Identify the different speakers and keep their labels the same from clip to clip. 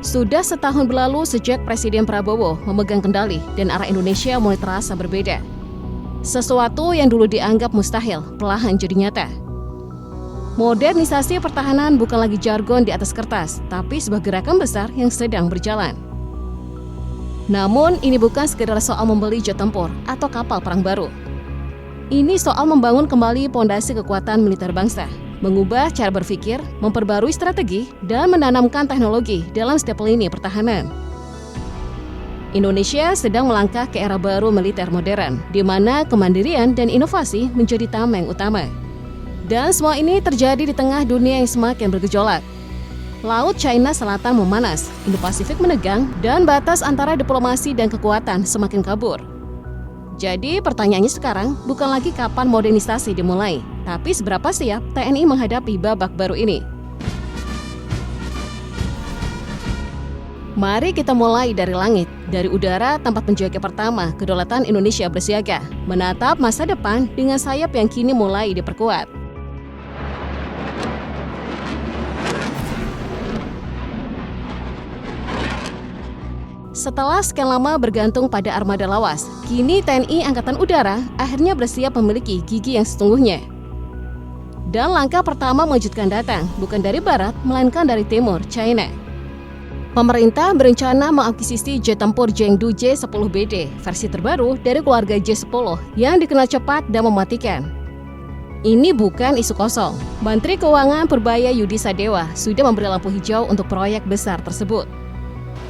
Speaker 1: Sudah setahun berlalu sejak Presiden Prabowo memegang kendali dan arah Indonesia mulai terasa berbeda. Sesuatu yang dulu dianggap mustahil perlahan jadi nyata. Modernisasi pertahanan bukan lagi jargon di atas kertas, tapi sebuah gerakan besar yang sedang berjalan. Namun, ini bukan sekedar soal membeli jet tempur atau kapal perang baru. Ini soal membangun kembali pondasi kekuatan militer bangsa, mengubah cara berpikir, memperbarui strategi, dan menanamkan teknologi dalam setiap lini pertahanan. Indonesia sedang melangkah ke era baru militer modern, di mana kemandirian dan inovasi menjadi tameng utama. Dan semua ini terjadi di tengah dunia yang semakin bergejolak. Laut China Selatan memanas, Indo-Pasifik menegang, dan batas antara diplomasi dan kekuatan semakin kabur. Jadi pertanyaannya sekarang bukan lagi kapan modernisasi dimulai, tapi seberapa siap TNI menghadapi babak baru ini. Mari kita mulai dari langit, dari udara tempat penjaga pertama kedaulatan Indonesia bersiaga, menatap masa depan dengan sayap yang kini mulai diperkuat. Setelah sekian lama bergantung pada armada lawas, kini TNI Angkatan Udara akhirnya bersiap memiliki gigi yang sesungguhnya. Dan langkah pertama mengejutkan datang, bukan dari barat, melainkan dari timur, China. Pemerintah berencana mengakuisisi jet tempur Chengdu J-10BD, versi terbaru dari keluarga J-10 yang dikenal cepat dan mematikan. Ini bukan isu kosong. Menteri Keuangan Purbaya Yudi Sadewa sudah memberi lampu hijau untuk proyek besar tersebut.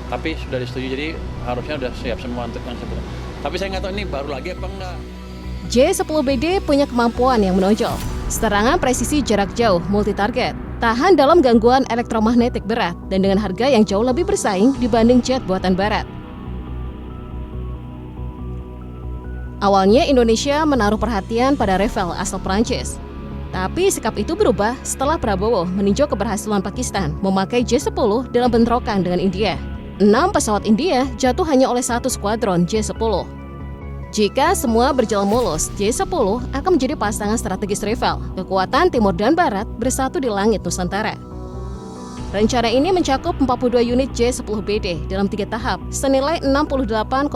Speaker 2: Tapi sudah disetujui, jadi harusnya sudah siap semua untuk yang sebelum. Tapi saya nggak tahu ini baru lagi apa enggak.
Speaker 1: J-10BD punya kemampuan yang menonjol. Serangan presisi jarak jauh multi-target, tahan dalam gangguan elektromagnetik berat, dan dengan harga yang jauh lebih bersaing dibanding jet buatan barat. Awalnya Indonesia menaruh perhatian pada Rafale asal Prancis. Tapi sikap itu berubah setelah Prabowo meninjau keberhasilan Pakistan memakai J-10 dalam bentrokan dengan India. 6 pesawat India jatuh hanya oleh 1 skuadron J-10. Jika semua berjalan mulus, J-10 akan menjadi pasangan strategis rival. Kekuatan timur dan barat bersatu di langit Nusantara. Rencana ini mencakup 42 unit J-10BD dalam 3 tahap, senilai 68,6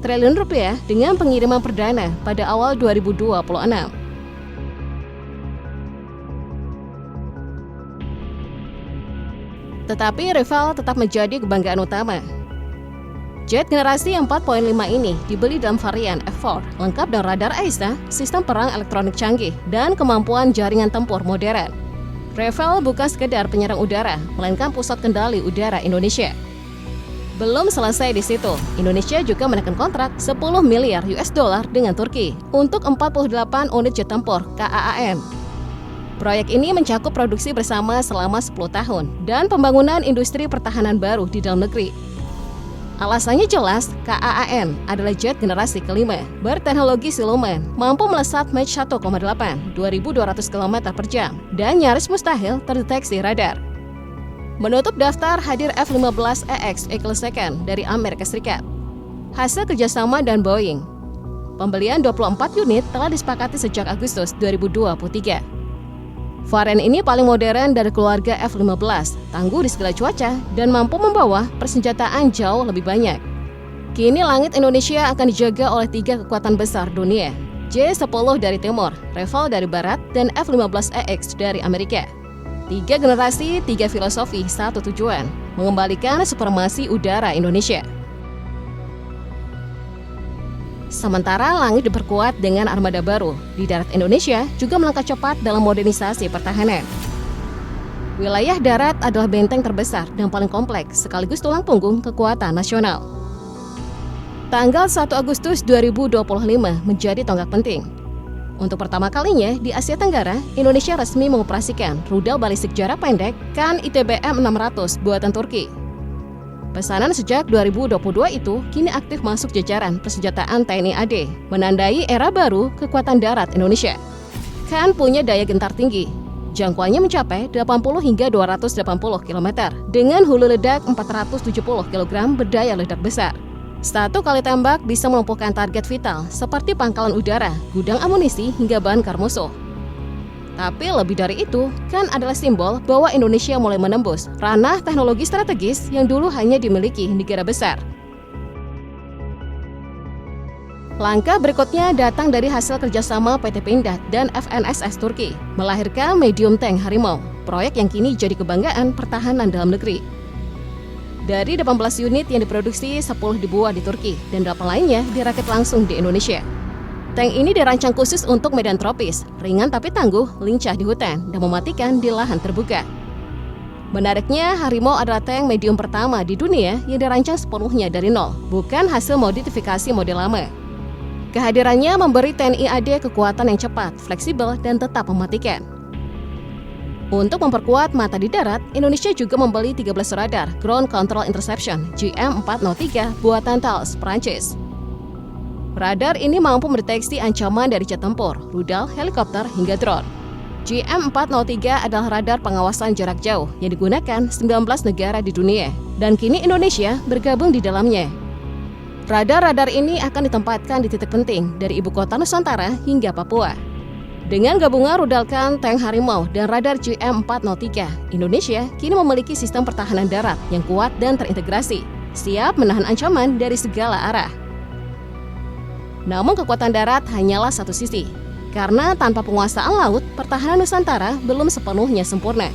Speaker 1: triliun rupiah dengan pengiriman perdana pada awal 2026. Tetapi Rafale tetap menjadi kebanggaan utama. Jet generasi 4.5 ini dibeli dalam varian F4, lengkap dengan radar AESA, sistem perang elektronik canggih, dan kemampuan jaringan tempur modern. Rafale bukan sekedar penyerang udara, melainkan pusat kendali udara Indonesia. Belum selesai di situ, Indonesia juga menekan kontrak 10 miliar US dollar dengan Turki untuk 48 unit jet tempur KAAN. Proyek ini mencakup produksi bersama selama 10 tahun dan pembangunan industri pertahanan baru di dalam negeri. Alasannya jelas, KAAN adalah jet generasi kelima, berteknologi siluman, mampu melesat Mach 1,8, 2.200 km per jam, dan nyaris mustahil terdeteksi radar. Menutup daftar hadir F-15EX Eagle II dari Amerika Serikat. Hasil kerjasama dan Boeing. Pembelian 24 unit telah disepakati sejak Agustus 2023. Varian ini paling modern dari keluarga F-15, tangguh di segala cuaca, dan mampu membawa persenjataan jauh lebih banyak. Kini langit Indonesia akan dijaga oleh 3 kekuatan besar dunia, J-10 dari timur, Rafale dari barat, dan F-15EX dari Amerika. 3 generasi, 3 filosofi, 1 tujuan, mengembalikan supremasi udara Indonesia. Sementara langit diperkuat dengan armada baru, di darat Indonesia juga melangkah cepat dalam modernisasi pertahanan. Wilayah darat adalah benteng terbesar dan paling kompleks sekaligus tulang punggung kekuatan nasional. Tanggal 1 Agustus 2025 menjadi tonggak penting. Untuk pertama kalinya di Asia Tenggara, Indonesia resmi mengoperasikan rudal balistik jarak pendek KAN ITBM 600 buatan Turki. Pesanan sejak 2022 itu kini aktif masuk jajaran persenjataan TNI AD, menandai era baru kekuatan darat Indonesia. KAN punya daya gentar tinggi, jangkauannya mencapai 80 hingga 280 km, dengan hulu ledak 470 kg berdaya ledak besar. 1 kali tembak bisa melumpuhkan target vital seperti pangkalan udara, gudang amunisi, hingga bahan bakar musuh. Tapi lebih dari itu, kan adalah simbol bahwa Indonesia mulai menembus ranah teknologi strategis yang dulu hanya dimiliki negara besar. Langkah berikutnya datang dari hasil kerjasama PT Pindad dan FNSS Turki, melahirkan medium tank Harimau, proyek yang kini jadi kebanggaan pertahanan dalam negeri. Dari 18 unit yang diproduksi, 10 dibuat di Turki dan 8 lainnya dirakit langsung di Indonesia. Tank ini dirancang khusus untuk medan tropis, ringan tapi tangguh, lincah di hutan, dan mematikan di lahan terbuka. Menariknya, Harimau adalah tank medium pertama di dunia yang dirancang sepenuhnya dari nol, bukan hasil modifikasi model lama. Kehadirannya memberi TNI AD kekuatan yang cepat, fleksibel, dan tetap mematikan. Untuk memperkuat mata di darat, Indonesia juga membeli 13 radar Ground Control Interception GM403 buatan Thales, Prancis. Radar ini mampu mendeteksi ancaman dari jet tempur, rudal, helikopter, hingga drone. GM403 adalah radar pengawasan jarak jauh yang digunakan 19 negara di dunia, dan kini Indonesia bergabung di dalamnya. Radar-radar ini akan ditempatkan di titik penting dari ibu kota Nusantara hingga Papua. Dengan gabungan rudalkan tank Harimau dan radar GM403, Indonesia kini memiliki sistem pertahanan darat yang kuat dan terintegrasi, siap menahan ancaman dari segala arah. Namun kekuatan darat hanyalah satu sisi, karena tanpa penguasaan laut, pertahanan Nusantara belum sepenuhnya sempurna.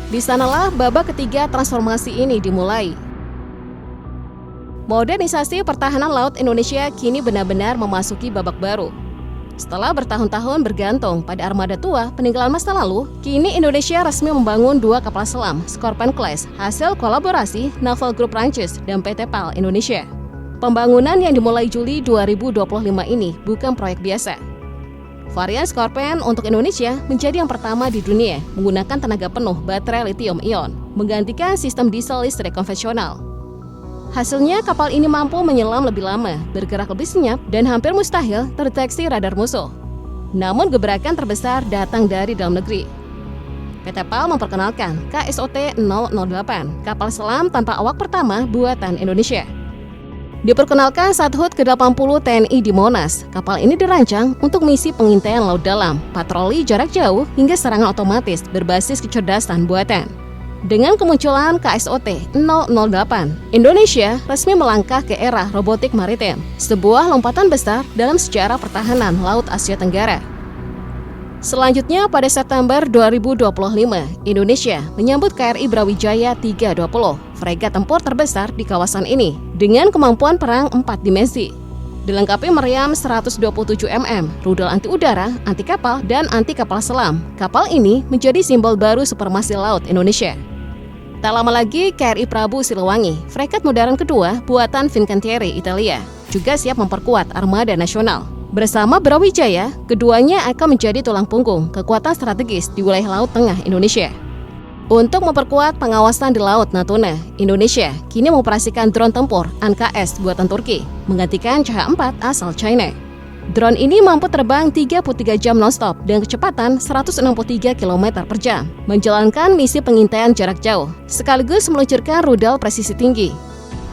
Speaker 1: Di sanalah babak ketiga transformasi ini dimulai. Modernisasi pertahanan laut Indonesia kini benar-benar memasuki babak baru. Setelah bertahun-tahun bergantung pada armada tua peninggalan masa lalu, kini Indonesia resmi membangun 2 kapal selam Scorpion Class hasil kolaborasi Naval Group Prancis dan PT PAL Indonesia. Pembangunan yang dimulai Juli 2025 ini bukan proyek biasa. Varian Scorpion untuk Indonesia menjadi yang pertama di dunia menggunakan tenaga penuh baterai lithium-ion, menggantikan sistem diesel listrik konvensional. Hasilnya, kapal ini mampu menyelam lebih lama, bergerak lebih senyap, dan hampir mustahil terdeteksi radar musuh. Namun gebrakan terbesar datang dari dalam negeri. PT PAL memperkenalkan KSOT 008, kapal selam tanpa awak pertama buatan Indonesia. Diperkenalkan saat HUT ke-80 TNI di Monas, kapal ini dirancang untuk misi pengintaian laut dalam, patroli jarak jauh, hingga serangan otomatis berbasis kecerdasan buatan. Dengan kemunculan KSOT 008, Indonesia resmi melangkah ke era robotik maritim, sebuah lompatan besar dalam sejarah pertahanan Laut Asia Tenggara. Selanjutnya, pada September 2025, Indonesia menyambut KRI Brawijaya 320, fregat tempur terbesar di kawasan ini, dengan kemampuan perang 4 dimensi. Dilengkapi meriam 127 mm, rudal anti udara, anti kapal, dan anti kapal selam. Kapal ini menjadi simbol baru supremasi laut Indonesia. Tak lama lagi, KRI Prabu Siliwangi, fregat modern kedua buatan Fincantieri Italia, juga siap memperkuat armada nasional. Bersama Brawijaya, keduanya akan menjadi tulang punggung kekuatan strategis di wilayah Laut Tengah Indonesia. Untuk memperkuat pengawasan di Laut Natuna, Indonesia kini mengoperasikan drone tempur ANKS buatan Turki, menggantikan CH-4 asal China. Drone ini mampu terbang 33 jam non-stop dengan kecepatan 163 km per jam, menjalankan misi pengintaian jarak jauh, sekaligus meluncurkan rudal presisi tinggi.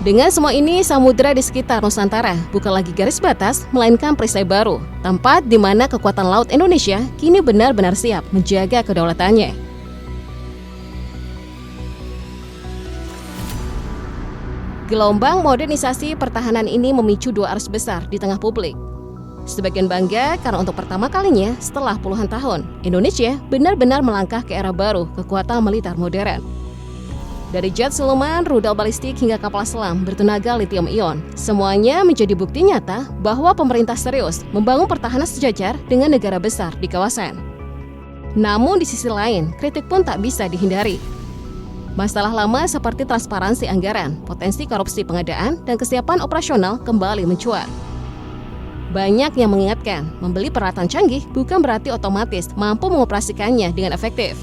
Speaker 1: Dengan semua ini, samudera di sekitar Nusantara bukan lagi garis batas, melainkan perisai baru, tempat di mana kekuatan laut Indonesia kini benar-benar siap menjaga kedaulatannya. Gelombang modernisasi pertahanan ini memicu 2 arus besar di tengah publik. Sebagian bangga karena untuk pertama kalinya setelah puluhan tahun, Indonesia benar-benar melangkah ke era baru kekuatan militer modern. Dari jet siluman, rudal balistik hingga kapal selam bertenaga lithium-ion, semuanya menjadi bukti nyata bahwa pemerintah serius membangun pertahanan sejajar dengan negara besar di kawasan. Namun di sisi lain, kritik pun tak bisa dihindari. Masalah lama seperti transparansi anggaran, potensi korupsi pengadaan, dan kesiapan operasional kembali mencuat. Banyak yang mengingatkan, membeli peralatan canggih bukan berarti otomatis mampu mengoperasikannya dengan efektif.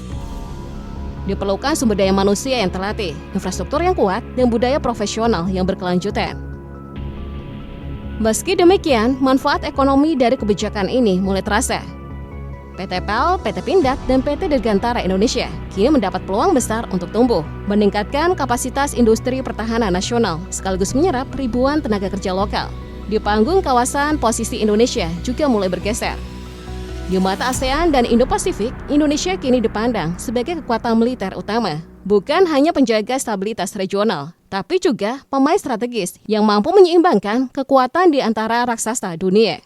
Speaker 1: Diperlukan sumber daya manusia yang terlatih, infrastruktur yang kuat, dan budaya profesional yang berkelanjutan. Meski demikian, manfaat ekonomi dari kebijakan ini mulai terasa. PT PAL, PT Pindad, dan PT Dirgantara Indonesia kini mendapat peluang besar untuk tumbuh, meningkatkan kapasitas industri pertahanan nasional, sekaligus menyerap ribuan tenaga kerja lokal. Di panggung kawasan, posisi Indonesia juga mulai bergeser. Di mata ASEAN dan Indo-Pasifik, Indonesia kini dipandang sebagai kekuatan militer utama, bukan hanya penjaga stabilitas regional, tapi juga pemain strategis yang mampu menyeimbangkan kekuatan di antara raksasa dunia.